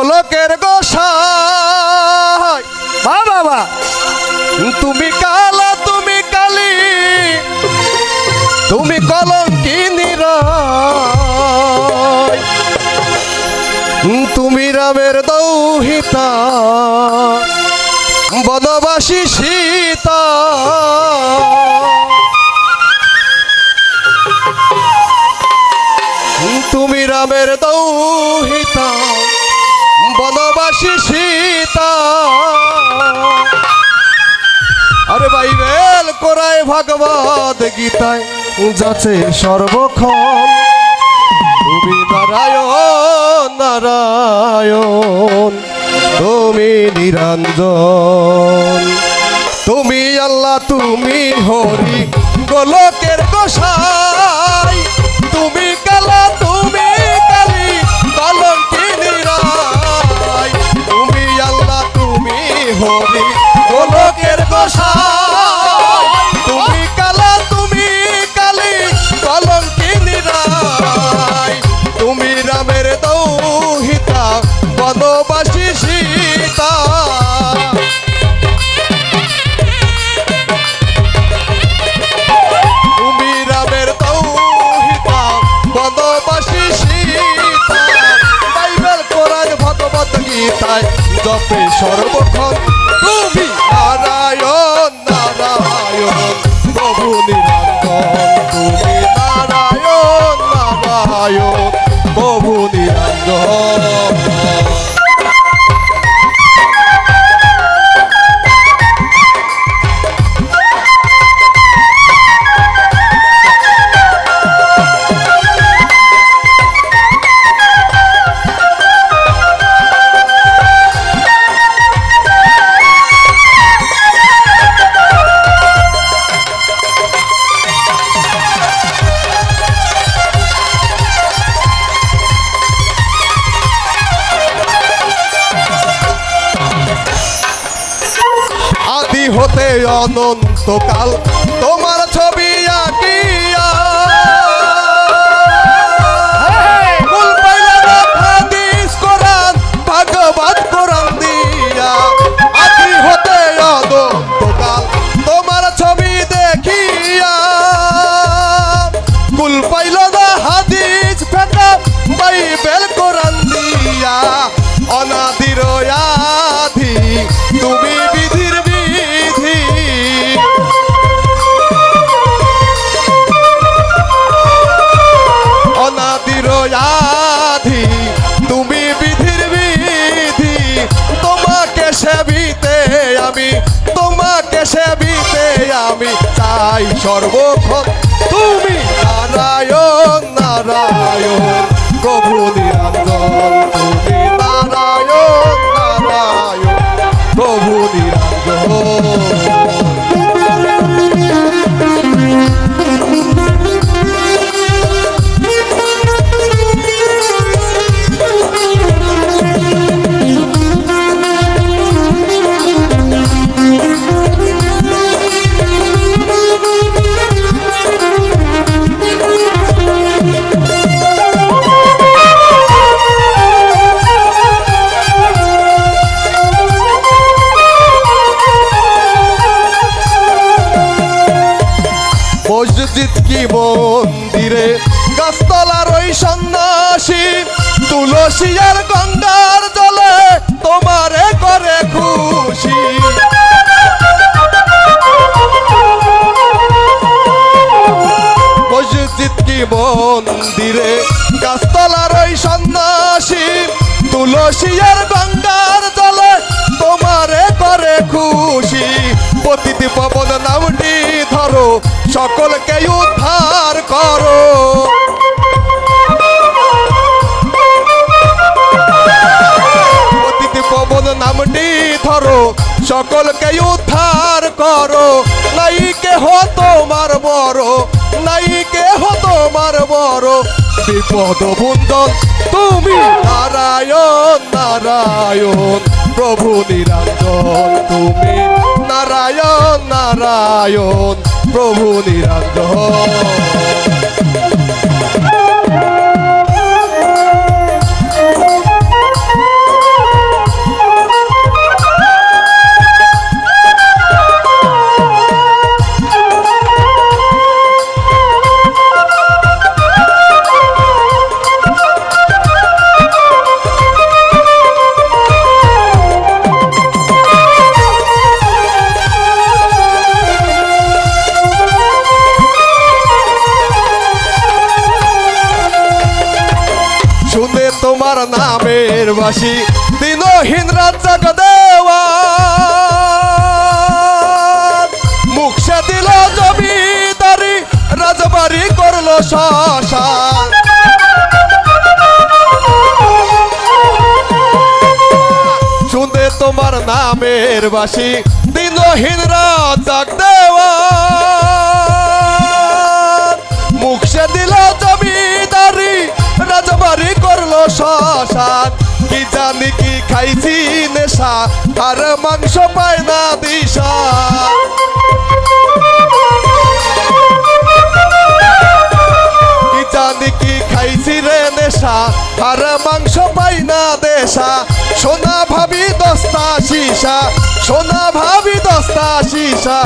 গোলকের গোসাই বাবা তুমি কালা তুমি কালী তুমি কলঙ্কিনী রায় তুমি রামের দৌহিতা বনবাসী সীতা তুমি রামের দৌহিতা বনবাসী সীতা আরে বাইবেল কোরআন ভাগবত গীতায় যাচ্ছে সর্বক্ষণ তুমি নারায়ণ নারায়ণ তুমি নিরঞ্জন তুমি আল্লাহ তুমি হরি গোলকের গোসাই তুমি কালা তুমি কালী কলঙ্কিনী রায় তুমি আল্লাহ তুমি হরি গোলকের গোসাই তুমি কালা তুমি কালী কলঙ্কিনী রায় তুমি রামের দৌহিতা বনবাসী সীতা তুমি রামের দৌহিতা বনবাসী সীতা বাইবেল কোরআন ভগবত গীতায় জপে সর্বক্ষণ তুমি নারায়ণ নারায়ণ প্রভু নিরঞ্জন তুমি নারায়ণ নারায়ণ প্রভু নিরঞ্জন আদি হতে অনন্তকাল তোমার ছবি আঁকিয়া কুল পাইলা না হাদিস কোরআন ভাগবত কোরআন দিয়া আদি হতে অনন্তকাল তোমার ছবি দেখিয়া কুল পাইলা না হাদিস ফেটা বাইবেল কোরআন দিয়া অনাদির আধি তুমি বিধির বিধি অনাদির আধি তুমি বিধির বিধি তোমাকে সেবিতে আমি চাই সর্বক্ষণ তুমি নারায়ণ নারায়ণ প্রভু নিরঞ্জন তুমি নারায়ণ নারায়ণ প্রভু নিরঞ্জন মসজিদ কি মন্দিরে গাছতলার ওই সন্ন্যাসী তুলসী আর গঙ্গার জলে তোমারে করে খুশি মসজিদ কি মন্দিরে গাছতলার ওই সন্ন্যাসী তুলসী আর গঙ্গার জলে তোমারে করে খুশি পতিতি পবন নামটি ধরো সকলকে উদ্ধার করো পতিতি পবন নামটি ধরো সকলকে উদ্ধার করো নাই কেহ তোমার বড় নাই কেহ তোমার বড় বিপদ ভুঞ্জন তুমি নারায়ণ নারায়ণ প্রভু নিরঞ্জন তুমি নারায়ণ নারায়ণ প্রভু নিরঞ্জন তোমার নামের বাসি দিনহীন রাত জাগ দেওয়া মুখ সে দিল জমিদারি রাজবাড়ি করলো শ্মশান শুনে তোমার নামের বাসি দিনহীন রাত জাগ দেওয়া মুখ সে দিল জমিদারি রাজবাড়ি করলো শ্মশান কি জানি কি খাইছি নেশা আর মাংস পায় না দিশা কি জানি কি খাইছি রে নেশা আর মাংস পাই না দেশা সোনা ভাবি দস্তা সীসা সোনা ভাবি দস্তা সীসা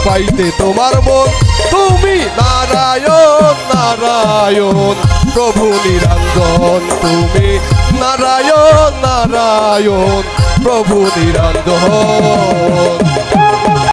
পাইতে তোমার মন তুমি নারায়ণ নারায়ণ প্রভু নিরঞ্জন তুমি নারায়ণ নারায়ণ প্রভু নিরঞ্জন